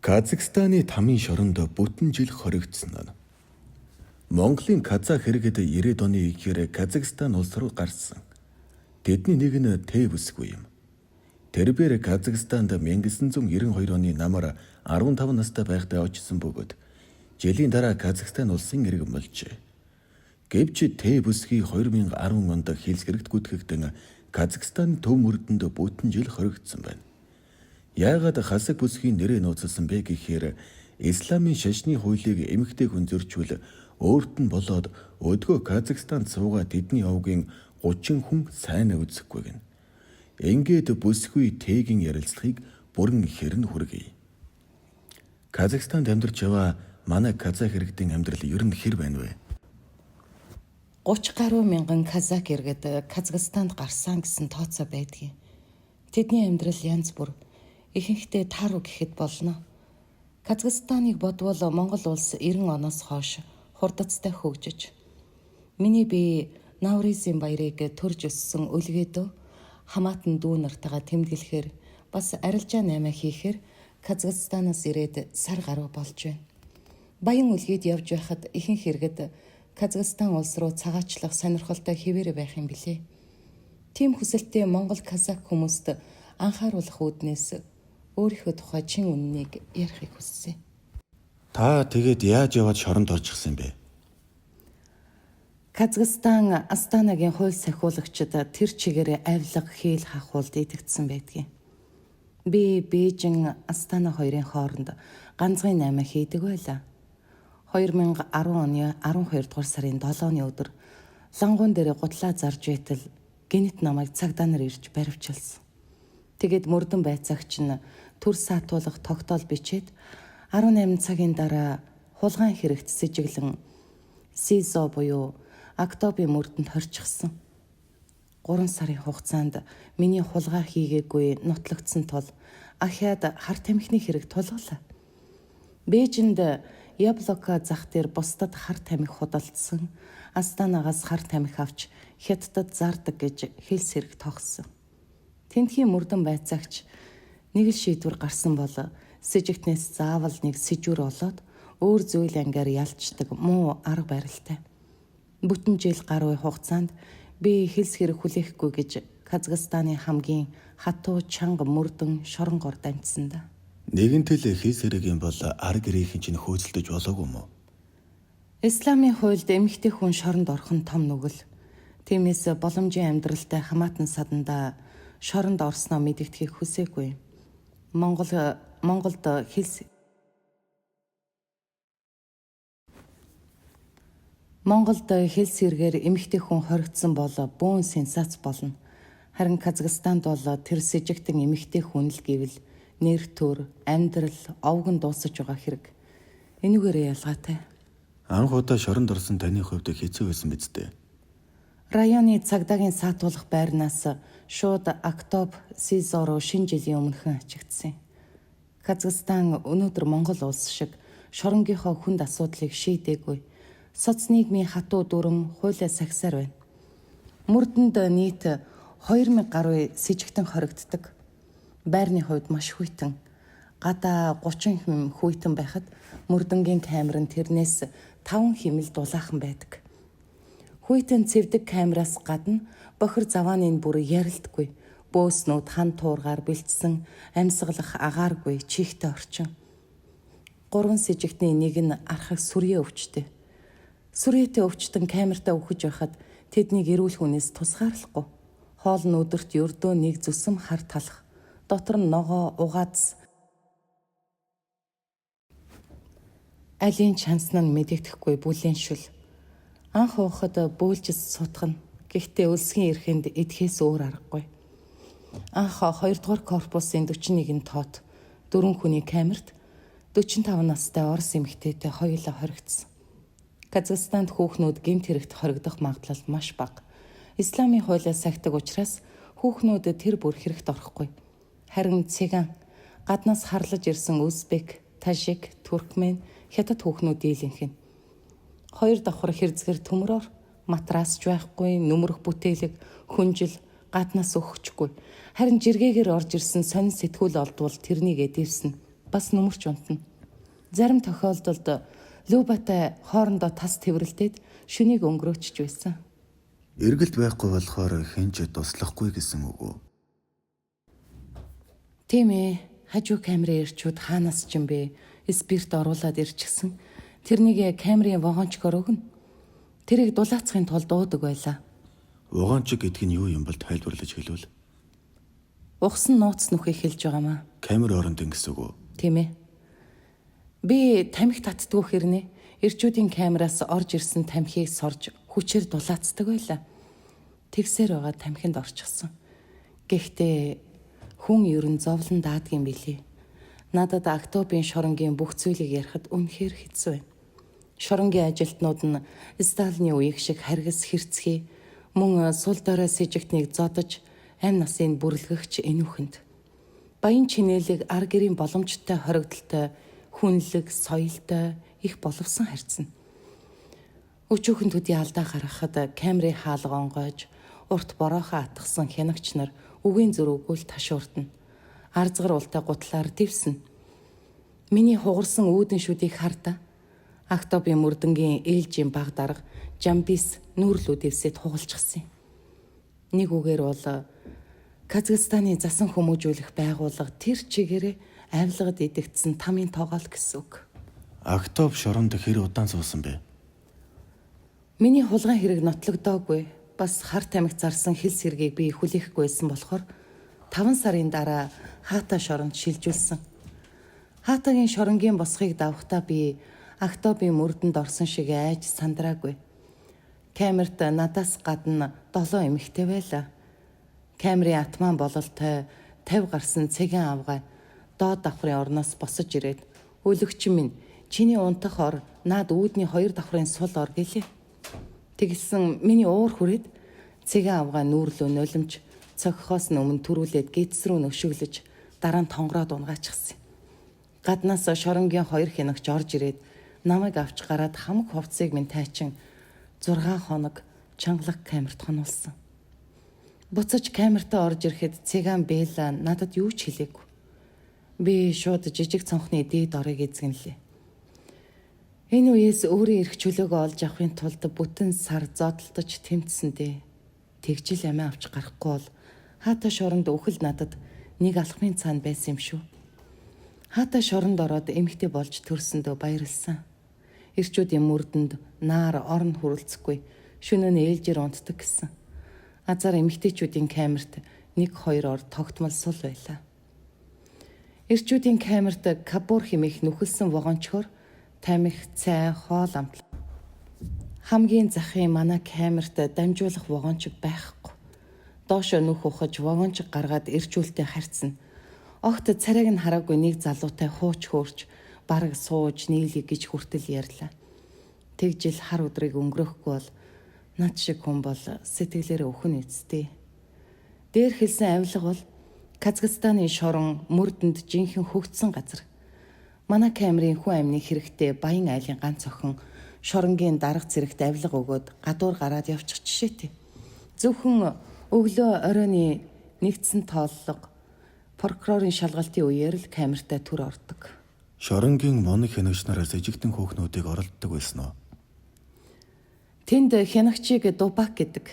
Казахстаны тамийн шоронд бүтэн жил хоригдсон нь. Монголын Казах иргэд 90-ад оны үеэр Казахстан улс руу гарсан. Тэдний нэг нь Тэв бүсгүй юм. Тэрбээр Казахстанд 1992 оны намар 15 настай байхдаа очсон бөгөөд жилийн дараа Казахстан улсын иргэн болжээ. Гэвч Тэв бүсгүй 2010 онд хилс хэрэгт гүйтгэгдэн Казахстаны төв мөрдөнд бүтэн жил хоригдсон байна. Яагаад хасаг бүсгийн нэрээ нууцлсан бэ гэхээр Исламын шашны хуулийг эмэгтэй хүн зөрчвөл өөрт нь болоод өдгөө Казахстанд суугаад тэдний овгийн 30 хүн сайн үзэхгүй гэн. Ингээд бүсгүй Тэгийн ярилцлагыг бүрэн хэрн хүргэе. Казахстанд амьдарч яваа манай казах иргэдийн амьдрал ер нь хэр байна вэ? 30 гаруй мянган казах иргэд Казахстанд гарсан гэсэн тооцоо байдгийг. Тэдний амьдрал янз бүр. Ихэнхдээ тааруу гэхэд болно. Казахстаныг бодвол Монгол улс 90 оноос хойш хурдацтай хөгжиж. Миний бие Навризын баярыг төрж өссөн өлгөөдөө хамаатан дүү нартайгаа тэмдэглэхээр бас арилжаа 8 хийхээр Казахстанаас ирээд сар гаруй болж байна. Баян өлгөөд явж байхад ихэнх иргэд Казахстан улс руу цагаачлах сонирхолтой хэвээр байх юм билээ. Тим хүсэлтээ Монгол казах хүмүүст анхааруулах үүднээс өөрийнхөө тухай чин үннийг ярихыг хүссэн. Та тэгээд яаж яваад шоронд орчихсан бэ? Казахстан Астанагийн хууль сахиулагчид тэр чигээрээ авилга хийл хахуулд итгэсэн байдгийг. Би Бээжин Астана хоёрын хооронд ганцхан 8 хийдэг байлаа. 2010 оны 12 дугаар сарын 7-ны өдөр лангуун дээр гутлаа зарж байтал гинт намайг цагдаа нар ирж баривчилсан. Тэгэд мөрдөн байцаагч нь төр саатуулах тогтоол бичээд 18 цагийн дараа хулгайн хэрэгт сэжиглэн СИЗО буюу Актобын мөрдөнд хорчихсон. 3 сарын хугацаанд миний хулгай хийгээгүй нутлагдсан тул ахиад хар тамхины хэрэг тулгалаа. Бээжинд Яблока зах дээр бусдад хар тамхи худалдсан, Астанагаас хар тамхи авч хятадд зардаг гэж хэлс хэрэг тогссон. Тэнтхийн мөрдөн байцаагч нэг л шийдвэр гарсан бол сэжигтнээс заавал нэг сэжвэр болоод өөр зүйл ангаар ялчдаг муу арга барилтай. Бүтэн жил гаруй хугацаанд би хэлс хэрэг хүлээхгүй гэж Казахстаны хамгийн хатуу чанга мөрдөн шоронгоор дамжсан да. Нэгэнтэл хэлс хэрэгийн бол арга гэрийнхэн чинь хөөцөлдөж болоогүй мó? Исламын хуульд эмэгтэй хүн шоронд орох нь том нүгэл. Тиймээс боломжийн амьдралтай хамаатан саданда шоронд орсноо мэдэгдэхийг хүсээгүй. Монголд хэлс хэргээр эмэгтэй хүн хоригдсон бол бөөн сенсац болно. Харин Казахстанд бол тэр сэжигтэн эмэгтэй хүн л гэвэл нэр төр, амьдрал, овгон дуусаж байгаа хэрэг. Энүүгээрээ ялгаатай. Анх удаа шоронд орсон таны хувьд хэцүү байсан биз дээ? Районы цагдаагийн саатуулах байрнаас шууд Актоб СИЗО руу шинэ жилийн өмнөхөн ачигдсан. Казахстан өнөөдөр Монгол улс шиг шоронгийнхоо хүнд асуудлыг шийдээгүй. Соц нийгмийн хатуу дүрм хуулиа сахисаар байна. Мөрдөнд нийт 2000 гаруй сэжигтэн хоригддаг. Байрны хувьд маш хүйтэн. Гадаа 30 хэм хүйтэн байхад мөрдөнгийн камер нь тэрнээс 5 хэмэл дулаахан байдаг. Хүйтэн цэвдэг камераас гадна бохир завааны бүр ярилдаггүй. Бөөснүүд хан туургаар бэлдсэн амьсгалах агааргүй чихтэй орчин. 3 сэжигтний нэг нь архаг сүрье өвчтэй. Сүрьетэй өвчтөн камертаа өгөж байхад тэднийг эрүүл хүнээс тусгаарлахгүй. Хоол нь өдөрт ердөө нэг зүсэм хар талах. Дотор нь ногоо угаадс. Алийн чансан нь мэдэгдэхгүй бүлээн шүл. Анх уухад бөөлжс сутгана. Гэхдээ өлсгийн эрхэнд эдхээс өөр аргагүй. Анх 2 дугаар корпусын 41 тоот 4 хүний камерт 45 настай орос эмэгтэйтэй хоёулаа хоригдсон. Казахстанд хүүхнүүд гэмт хэрэгт хоригдох магадлал маш бага. Исламын хуулиа сахидаг учраас хүүхнүүд тэр бүр хэрэгт орохгүй. Харин циган, гаднаас харлаж ирсэн Узбек, Тажик, Туркмен, Хятад хүүхнүүд дийлэнх нь. 2 давхар хэрцгэр төмрөөр матрасч байхгүй, нүмерх бүтээлэг, хүнжил, гаднаас өгөхгүй. Харин жиргээгээр орж ирсэн сонин сэтгүүл олдвол тэрнийг эдээвснэ. бас нүмерч унтна. Зарим тохиолдолд Любатай хоорондоо тас тэврэлдээд шөнийг өнгөрөөчж байсан. Эргэлт байхгүй болохоор хинч туслахгүй гэсэн үг үү? Тийм ээ, хажуу камерын ирчүүд хаанаас ч юм бэ? Спирт оруулаад ирчихсэн. Тэрнийг камерын вагончгоор өгнө. Тэрийг дулаацахын тулд дуудаг байлаа. Вагончиг гэдэг нь юу юм бол тайлбарлаж хэлвэл? Ухсан нууц нүхийг хэлж байгаамаа. Камер оронд гэсэн үг үү? Тийм ээ. Би тамхи татдгүй хэрнээ ирчүүдийн камераас орж ирсэн тамхийг сорж хүчээр дулаацдаг байлаа. Тэгсээр байгаа тамхинд орчихсон. Гэхдээ хүн ер нь зовлон даадгийн билий. Надад Актобийн шоронгийн бүх зүйлийг ярихад үнэхээр хэцүү байна. Шоронгийн ажилтнууд нь Сталины үеиг шиг харгас хэрцгий, мөн сул дорой сэжигтнийг зодож амь насыг бүрлгэгч энүүхэнд. Баян чинээлэг ар гэрийн боломжтой хоригдолтой, хүнлэг, соёлтой их боловсон харьцна. Өчүүхэн төдий алдаа гаргахад камерын хаалга онгойж, урт бороохон атгсан хянагч нар үгийн зөрүүгөл ташуурдна. Арзгар ултай гутлаар дэвснэ. Миний хугарсан үүдэн шүдийг хардаа. Актобийн мөрдөнгийн ээлжийн баг дарга Жамбис нүүрлүү дэвсэд хугалчихсан. Нэг үгээр бол Казахстаны засан хүмүүжүүлэх байгууллага тэр чигээрээ авилгад идэгдсэн тамийн тоогоол гэсэн үг. Актоб шоронд хэр удаан суусан бэ? Миний хулгайн хэрэг нотлогдоогүй. Бас хар тамхи зарсан хэл сэргийг би хүлээхгүйсэн болохоор 5 сарын дараа Хаата шоронд шилжүүлсэн. Хаатагийн шоронгийн босхийг давхтаа би Актобийн мөрдөнд орсон шиг айж сандраагүй. Камерт надаас гадна 7 эмэгтэй байлаа. Камерын атман бололтой 50 гарсан цэгэн авгай доод давхрын орноос босож ирээд "Өлөгч минь, чиний унтах ор наад үүдний 2 давхрын сул ор" гэлээ. Тэгэлсэн миний уур хүрээд цэгэн авгай нүүрлөө нулимж цогхоос өмнө төрүүлээд гидс рүү нөшөглөж дараа нь тонгороод унгаачихсан. Гаднаас шоронгийн 2 хянагч орж ирээд намайг авч гараад хамаг хувцсыг минь тайчин 6 хоног чангалах камерт хонуулсан. Буцаж камертаа орж ирэхэд цэгэн Белла надад юу ч хэлээгүй. Би шууд жижиг цонхны дээд орыг эзэгнэлээ. Энэ үеэс өөрийн эрх чөлөөгөө олж авахын тулд бүтэн сар зодтолдож тэмцсэндээ. Тэгжил амиа авч гарахгүй бол Хаата шоронд үхэл надад нэг алхмын цаана байсан юм шүү. Хаата шоронд ороод эмэгтэй болж төрсөндөө баярлсан. Ирчүүдийн мөрдөнд наар орн хүрэлцэхгүй, шөнө нь ээлжээр унтдаг гэсэн. Азар эмэгтэйчүүдийн камерт 1-2 ор тогтмол сул байлаа. Ирчүүдийн камерт кабур хэмээх нүхэлсэн вагончгоор тамхи, цай, хоол амтлаа. Хамгийн захын манай камерт дамжуулах вагончиг байхгүй. Доошо нүх ухаж вагончиг гаргаад ирчүүлтэй харьцна. Огт царайг нь хараагүй нэг залуутай хууч хөөрч бараг сууж нийлэг гэж хүртэл ярьлаа. Тэгжил хар өдрийг өнгөрөөхгүй бол над шиг хүн бол сэтгэлээрээ өхөн эцтэй. Дээр хэлсэн авилга бол Казахстаны шорон мөрдөнд жинхэнэ хөгжсөн газар. Манай камерын хүн амны хэрэгтэй баян айлын ганц охин шоронгийн дарга зэрэгт авилга өгөөд гадуур гараад явчих жишээтэй. Зөвхөн өглөө оройны нэгдсэн тооллого прокурорын шалгалтын үеэр л камертаа түр ордог. Шоронгийн моног хянагч нараас эжигтэн хөөхнүүдийг оролддог байсан уу? Тэнд хянагчийг дубак гэдэг.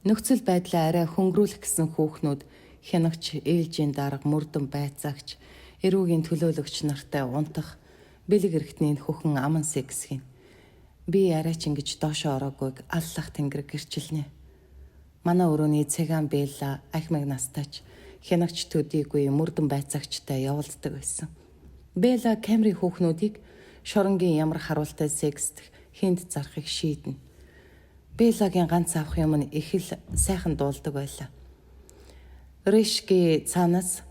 Нөхцөл байдлаа арай хөнгөрүүлэх гэсэн хөөхнүүд хянагч, ээлжийн дарга, мөрдөн байцаагч, эрүүгийн төлөөлөгч нартай унтах, бэлэг эрхтний хөхөн аман сексхийн. Би арай ч ингэж доошоо ороогүйг аллах тэнгэр гэрчилнэ. Манай өрөөний цэгэн Белла ахмаг настайч хянагч төдийгүй мөрдөн байцаагчтай явуулдаг байсан. Белла камерын хөөхнүүдийг шоронгийн ямар харуултай секст хүнд зарахыг шийднэ. Беллагийн ганц авах юм нь их л сайхан дуулдаг байлаа. Ришки цаанаас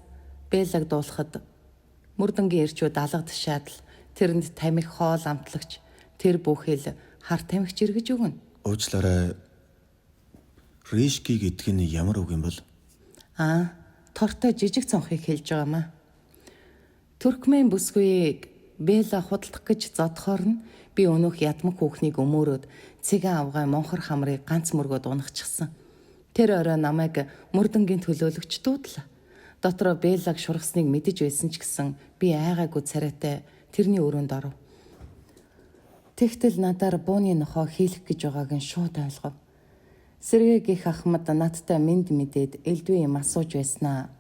Беллаг дуулахад мөрдөнгийн ирчүүд алга тушаадл тэрэнд тамхи хоол амтлагч тэр бүхэл хар тамхич эргэж өгнө. Уучлаарай. Ришки гэдэг нь ямар үг юм бол? Тортой жижиг цонхыг хэлж байгаамаа. Туркмен бүсгүйг Белла худалдах гэж зодохоор нь би өнөөх ядмаг хүүхнийг өмөөрөөд цэгэн авгай монхор хамрыг ганц мөргөд унахчихсан. Тэр орой намайг мөрдөнгийн төлөөлөгч дуудлаа. Дотроо Беллаг шургасныг мэдэж байсан ч гэсэн би айгаагүй царайтай тэрний өрөөнд оров. Тэгтэл надаар бууны нохоо хийлэх гэж байгааг нь шууд ойлгов. Сэргээ гих ахмад надтай мэд мэдээд элдвээ юм асууж байснаа.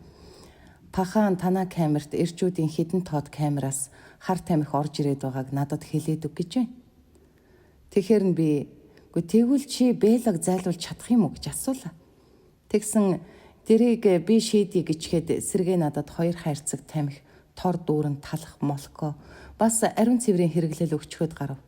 Пахан танаа камерт эрчүүдийн хідэн тод камераас хар тамхи орж ирээд байгааг надад хэлээд өг гэж байна. Тэгэхээр нь би тэгвэл чи Беллаг зайлуулж чадах юм уу гэж асуулаа. Тэгсэн дэрийг би шийдье гэчгээд сэргээ надад 2 хайрцаг тамхи, тор дүүрэн талах молко бас ариун цэврийн хэрэглэл өгчхөд гарав.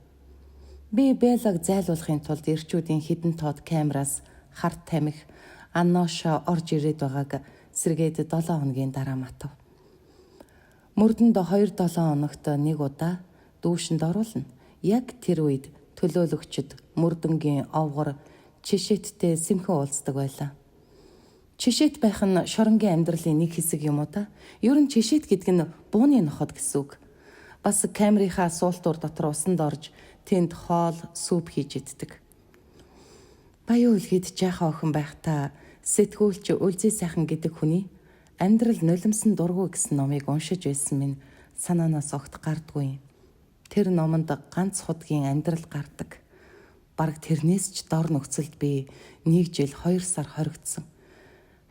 Би Беллаг зайлуулахын тулд эрчүүдийн хідэн тод камераас хар тамхи анноошо орж ирээд байгааг сэргээд 7 хоногийн дараа матав. Мөрдөнд 2-7 хоногт нэг удаа дүүшинд оруулна. Яг тэр үед төлөөлөгчд мөрдөнгийн овгор чишэттэй сэмхэн уулздаг байлаа. Чишэт байх нь шоронгийн амьдралын нэг хэсэг юм уу та? Ер нь чишэт гэдэг нь бууны ноход гэсэн үг. Бас камерынхаа суултуур дотор усанд орж тэнд хоол, сүп хийж иддэг. Баян үлгэд жаахан охин байхдаа сэтгүүлч Үлзий сайхан гэдэг хүний амьдрал нулимсан дургүй гэсэн номыг уншиж байсан минь санаанаас огт гардгүй. Тэр номонд ганц худгийн амьдрал гардаг. Бараг тэрнээс ч дор нөхцөлд би 1 жил 2 сар хоригдсон.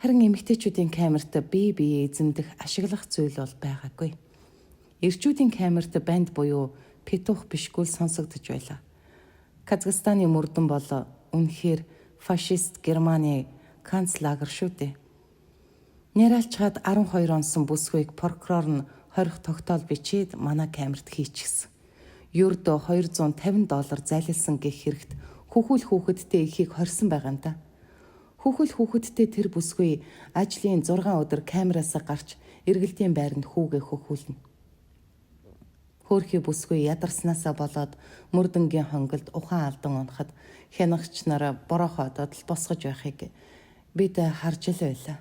Харин эмэгтэйчүүдийн камерт бие эзэмдэх ашиглах зүйл бол байгаагүй. Эрчүүдийн камерт банд буюу петух бишгүүл сонсогдож байлаа. Казахстаны мөрдөн бол үнэхээр фашист Германы канцлагер шүү дээ. Нэралчгаад 12 онсон бүсгүйг прокурор нь хорих тогтоол бичээд манай камерт хийчихсэн. Ердөө $250 зайлуулсан гэх хэрэгт хүүхэдтэй ихийг хорьсон байгаа юм да. Хүүхэдтэй тэр бүсгүй ажлын 6 өдөр камераасаа гарч эргэлтийн байранд хүүгээ хөхүүлнэ. Хөөрхий бүсгүй ядарснаасаа болоод мөрдөнгийн хонгилд ухаан алдан унахад хянагч нараа борохоодод л босгож байхыг бид харж л байлаа.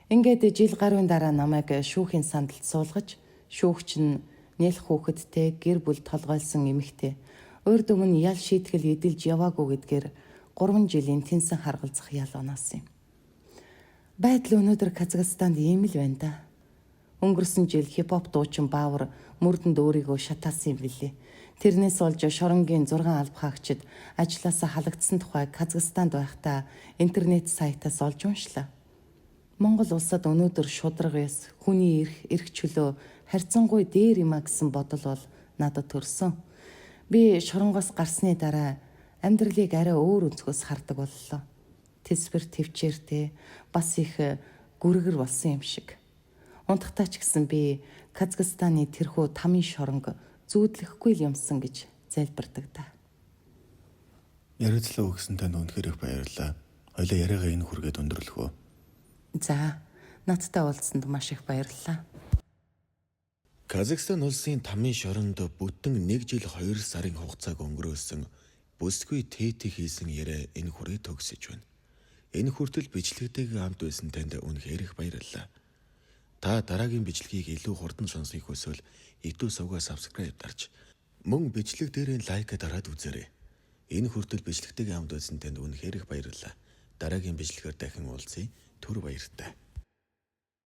Ингээд жил гаруйн дараа намайг шүүхийн сандалд суулгаж, шүүгч нь нэлх хүүхэдтэй гэр бүл толгойлсон эмэгтэй урд өмнө ял шийтгэл эдэлж яваагүй гэдгээр 3 жилийн тэнсэн харгалзах ял оноос юм. Байдал өнөөдөр Казахстанд ийм л байна да. Өнгөрсөн жил хипхоп дуучин Баавар мөрдөнд өөрийгөө шатаасан юм билээ. Тэрнээс болж шоронгийн 6 алба хаагчид ажлаасаа халагдсан тухай Казахстанд байхдаа интернет сайтаас олж уншлаа. Монгол улсад өнөөдөр шудраг яс, хүний эрх чөлөө харьцангуй дээр юм а гэсэн бодол бол надад төрсөн. Би шоронгоос гарсны дараа амьдралыг арай өөр өнцгөөс хардаг боллоо. Тэсвэр төвчээртэй бас их гүргэр болсон юм шиг. Унтахтаа ч гэсэн би Казахстаны тэрхүү тамийн шоронго зүүдлэхгүй л юмсан гэж залбирдаг да. Ярилцлага өгсөн танд үнэхээр их баярлалаа. Хоёлаа яриагаа энэ хүргээд өндөрлөх үү? За, надтай уулзсанд маш их баярлалаа. Казахстан улсын тамийн шоронд бүтэн 1 жил 2 сарын хугацааг өнгөрөөсөн бүсгүй ТТ хийсэн яриа энэ хүрээ төгсөж байна. Энэ хүртэл бичлэгтэйгээ хамт байсан танд үнэхээр их баярлалаа. Та дараагийн бичлэгийг илүү хурдан сонсохыг хүсвэл YouTube сувгаа subscribe дарж мөн бичлэг дээрээ лайк дараад үзээрэй. Энэ хүртэл бичлэгтэйгээ хамт байсан танд үнэхээр их баярлалаа. Дараагийн бичлэгээр дахин уулзъя. Түр баяртай.